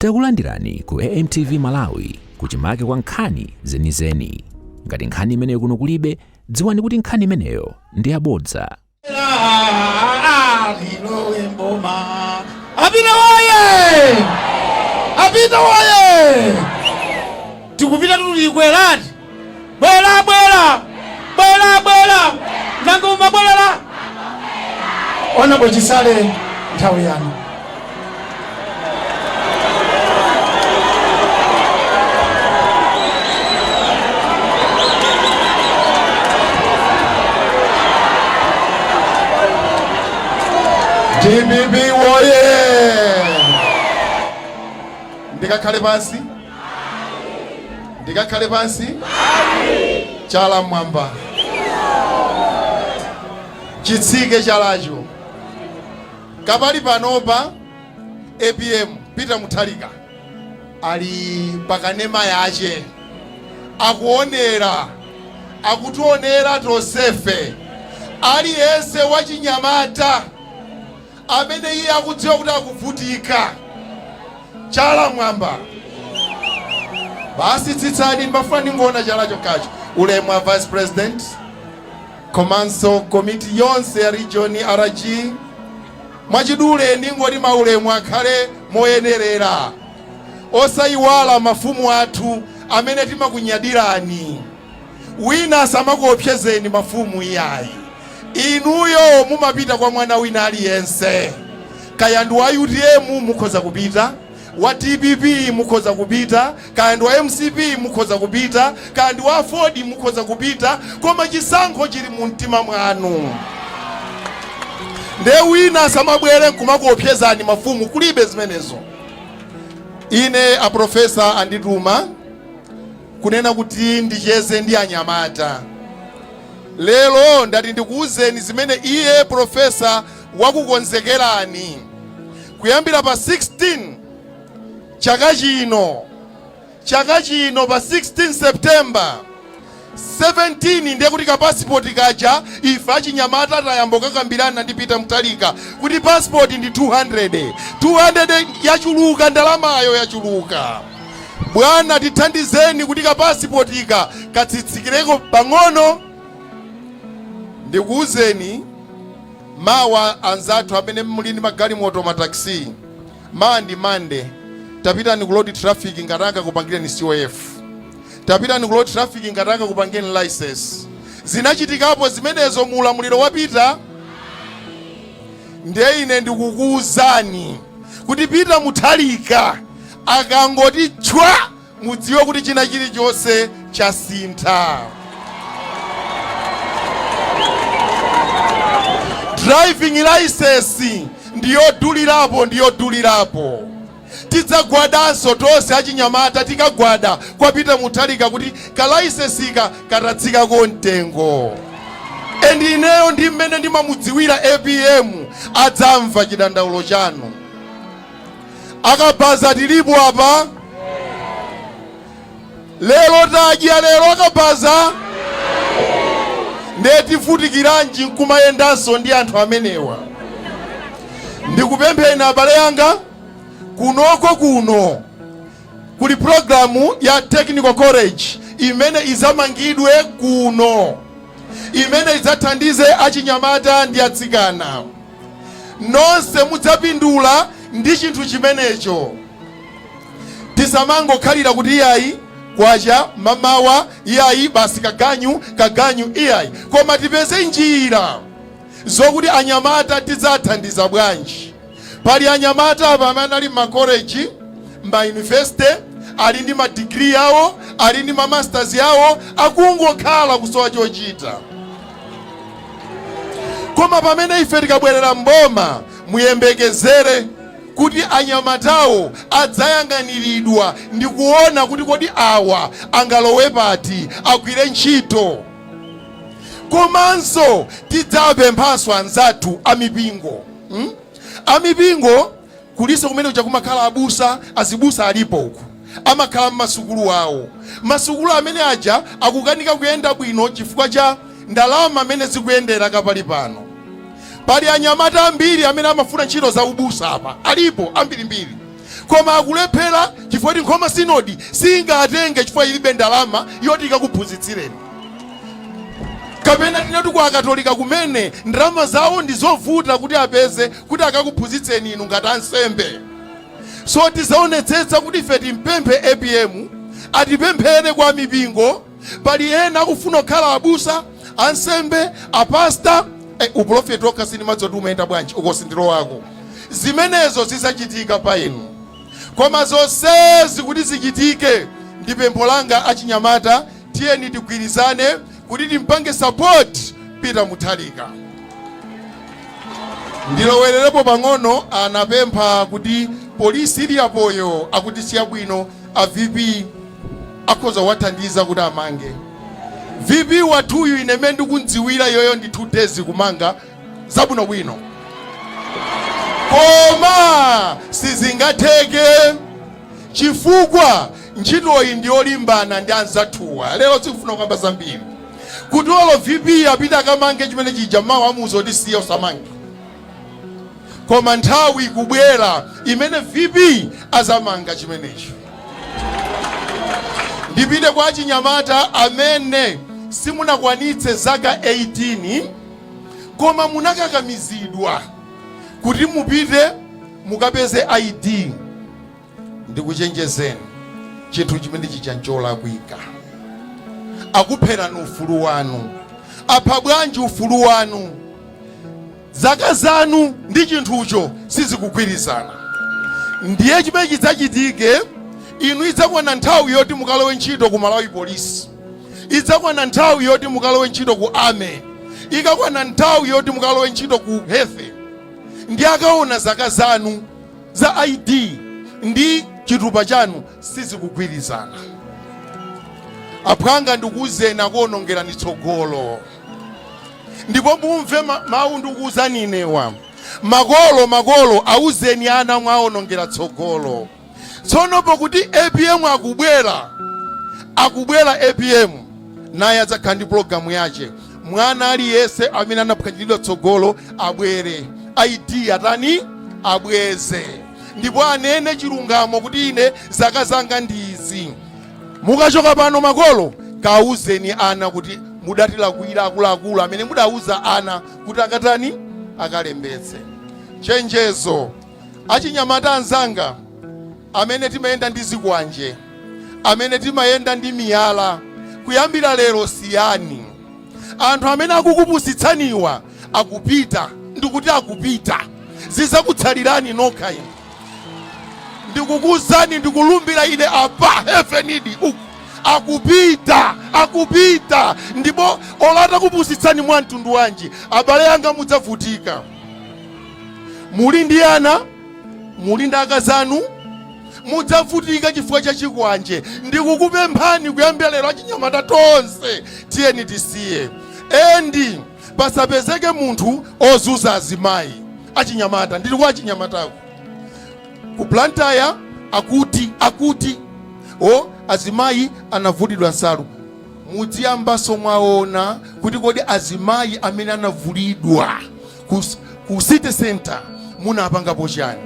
Takulandirani ku AMTV Malawi kuchimake kwa nkhani zenizeni. Ngati nkhani imeneyo kuno kulibe, dziwani kuti nkhani imeneyo ndi yabodza. Apita waye! Tikupita tulikwerati. Bwela! Nangoma bwela. Ona bwe Chisale nthawi yanu. TBB woye! Ndikakhale pansi? Chala mwamba. Chitsike chalacho. Kapali panopa APM Peter Mutharika ali pakanema yache. Akutionera tosefe. Aliyense wachinyamata amene iye akudziwa kuti akuvutika. Chala mwamba. Basi tsitsani mbafuna ngona chala chokacho. Ulemu wa Vice President, Komanso Committee yonse ya region RG. Mwachidule ningoti maulemu akhale moyenerera. Osayiwala mafumu athu amene timakunyadirani. Wina samakuopsezeni mafumu iyayi. Inuyo mumapita kwa mwana wina aliyense. Kaya ndu wa UTM mukhoza kupita, wa TPP mukhoza kupita, kaya ndu wa MCP mukhoza kupita, kaya ndu wa Ford mukhoza kupita, koma chisankho chili mu mtima mwanu. Nde wina samabwere kumakuopsezani mafumu kulibe zimenezo. Ine a Professor Andituma kunena kuti ndicheze ndi anyamata. Lero ndati ndikuuzeni zimene iye profesa wakukonzekerani. Kuyambira pa 16 chaka chino pa 16 September 17 ndiye kuti ka passport kaja ife achinyamata tayamba kukambirana ndi Peter Mutharika kuti passport ndi 200 yachuluka, ndalamayo yachuluka. Bwana tithandizeni kuti ka passport katsitsikireko pang'ono. Ndikuuzeni mawa anzathu amene muli ndi magalimoto mataxi. Mande tapitani ku road traffic ngataka kupangireni COF. Tapitani ku road traffic ngataka kupangireni license. Zinachitikapo zimenezo muulamuliro wapita. Ndiye ine ndikukuuzani kuti Peter Mutharika akangoti chwa mudziwe kuti china chilichonse chasintha. Driving license ndiyodulirapo. Tidzagwadanso tonse achinyamata tikagwada kwa Peter Mutharika kuti ka license katatsika kontengo. Endi ineyo ndi mmene ndimamudziwira APM adzamva chidandaulo chanu. Akabaza tilipo apa. Lero tadya lero akabaza. Ndeti futikiranji nkumayendanso ndi anthu amenewa. Ndikupempheni abale yanga kuno kuli programu ya Technical College imene izamangidwe kuno, imene izathandize achinyamata ndi atsikana. Nonse mudzapindula ndi chinthu chimenecho. Tisamangokhalira kuti iyayi kwacha mamawa iyayi basi kaganyu iyayi, koma tipeze njira zokuti anyamata tidzathandiza bwanji. Pali anyamata apa amene ali m'makoleji, m'mayunivesite, ali ndi madigiri yawo, ali ndi mamasters yawo, akungokhala kusowa chochita. Koma pamene ife tikabwerera mboma, muyembekezere kuti anyamatawo adzayang'aniridwa ndi kuona kuti kodi awa angalowe pati agwire ntchito. Komanso tidzapemphanso anzathu amipingo. Amipingo kuliso kumene chakumakhala azibusa alipo uku. Amakhala m'masukulu awo. Masukulu amene aja akukanika kuyenda bwino chifukwa cha ndalama amene zikuyendera kapali pano. Pali anyamata ambiri amene amafuna ntchito za ubusa apa. Alipo ambiri. koma akulephera chifukwa kuti nkhoma sinodi singatenge chifukwa ilibe ndalama yoti ikakuphunzitsireni. Kapena tinati kwa akatolika kumene ndalama zawo ndi zovuta kuti apeze kuti akakuphunzitseni inu ngati ansembe. So tizaonetsetsa kuti ife timpemphe APM atipemphere kwa mipingo, pali ena akufuna kukhala abusa, ansembe, apasta, uprofeti okha sinimadzotu umayenda bwanji ukosindiro wako. Zimenezo zisachitika pa inu. Koma zonsezi kuti zichitike ndi pempho langa achinyamata, tiyeni tigwirizane kuti timpange support Peter Mutharika. Ndilowererepo pang'ono anapempha kuti polisi ili apoyo akuti siyabwino a VP akhoza wathandiza kuti amange. VP wathuyu ine mene kundziwira yoyo ndi 2 days kumanga zabwino bwino. Koma sizingatheke chifukwa ntchitoyi ndi yolimbana ndi anzathuwa. Lero sikufuna kukamba zambiri. Kuti olo VP apita akamange chimene chija mawu amuzo kuti siya usamange. Koma nthawi kubwera imene VP azamanga chimenecho. Ndipite kwa achinyamata amene simunakwanitse zaka 18 koma munakakamizidwa kuti mupite mukapeze ID. Ndikuchenjezeni chinthu chimene chichanchola kuika. Akupherani ufulu wanu, apha bwanji ufulu wanu, zaka zanu ndi chinthucho sizikugwirizana. Ndiye chimene chidzachitike, inu idzakwana nthawi yoti mukalowe ntchito ku Malawi Police, idzakwana nthawi yoti mukalowe ntchito ku Army, ikakwana nthawi yoti mukalowe ntchito ku Hefe. Ndi akaona zaka zanu za ID ndi chitupa chanu sizikugwirizana. Aphwanga ndikuwuzeni akuonongerani tsogolo. Ndipo mumve mawu ndikuwuzani inewa. Makolo awuzeni ana mwaonongera tsogolo. Tsono pokuti APM akubwera APM naye adzakhala ndi programu yache. Mwana aliyese amene anaphwanyidwa tsogolo abwere, ID atani abweze, ndipo anene chilungamo kuti ine zaka zanga ndizi. Mukachoka pano makolo kawuzeni ana kuti mudatilakwira akuluakulu amene mudauza ana kuti akatani akalembetse. Chenjezo achinyamata anzanga amene timayenda ndi zikwanje, amene timayenda ndi miyala, kuyambira lero siyani. Anthu amene akukupusitsaniwa akupita, ndikuti akupita, zizakutsalirani nokha inu. Ndikukuwuzani ndikulumbira ine apa hefenidi uku akupita ndipo olata kupusitsani mwa mtundu wanji abale anga mudzavutika. Muli ndi ana, muli ndi akazanu, mudzavutika chifukwa cha chikwanje. Ndikukupemphani kuyambira lero achinyamata tonse tiyeni tisiye. Endi pasapezeke munthu ozuza azimayi achinyamata. Ndili kwa achinyamatako ku Plantaya akuti azimayi anavulidwa nsalu. Mudziyambaso mwaona kuti kodi azimayi amene anavulidwa ku city center munapangapo chani.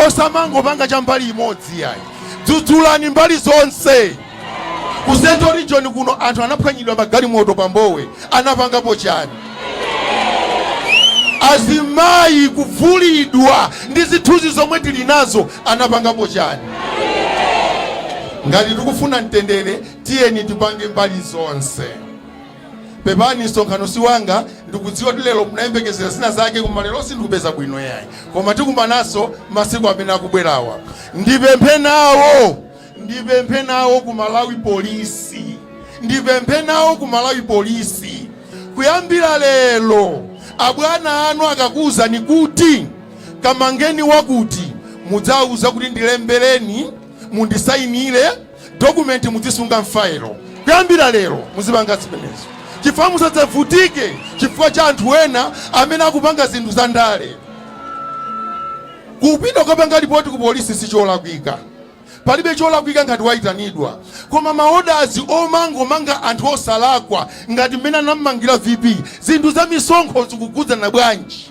Osamangopanga cha mbali imodzi yayi, dzudzulani mbali zonse. Ku Central Region kuno anthu anaphwanyidwa magalimoto pambowe, anapangapo chani. Azimayi kuvulidwa ndi zithunzi zomwe tili nazo, anapangapo chani. Ngati tikufuna mtendere tiyeni tipange mbali zonse. Pepani msonkhano si wanga, ndikudziwa kuti lero munayembekezera zina zake koma lero sindikupeza bwino yayi. Koma tikumanaso masiku amene akubwerawa. Ndipemphe nawo ku Malawi Police. Ndipemphe nawo ku Malawi Police. Kuyambira lero abwana anu akakuwuzani kuti kamangeni wakuti, mudzawuza kuti ndilembereni mundisayinire dokumenti muzisunga mfailo. Kuyambira lero muzipanga zimenezo. Chifukwa musadzavutike chifukwa cha anthu ena amene akupanga zinthu za ndale. Kupita ukapanga ripoti ku polisi si cholakwika. Palibe cholakwika ngati waitanidwa. Koma maodazi omanga anthu osalakwa ngati mmene anamangira VP, zinthu za misonkho zikukudza na bwanji.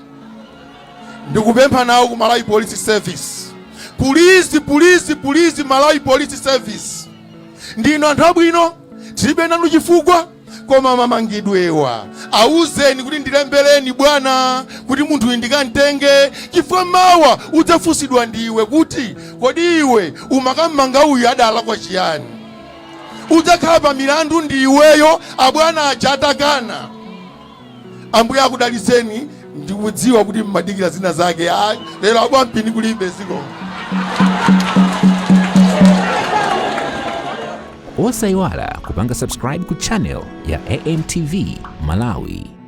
Ndikupempha nawo ku Malawi Police Service Police Malawi Police Service. Ndino anthu abwino, tilibe nanu chifukwa, koma mamangidwewa auzeni kuti ndilembeleni bwana kuti munthu ndikantenge, chifukwa mawa udzafunsidwa ndiwe kuti kodi iwe umakamanga uyu adala kwa chiyani. Udzakhala pa milandu ndiweyo, abwana aja atakana. Ambuye akudaliseni, ndikudziwa kuti mmadikira zina zake. Lero abwa mpini kulibe ziko. Osayiwala kupanga subscribe ku channel ya AMTV Malawi.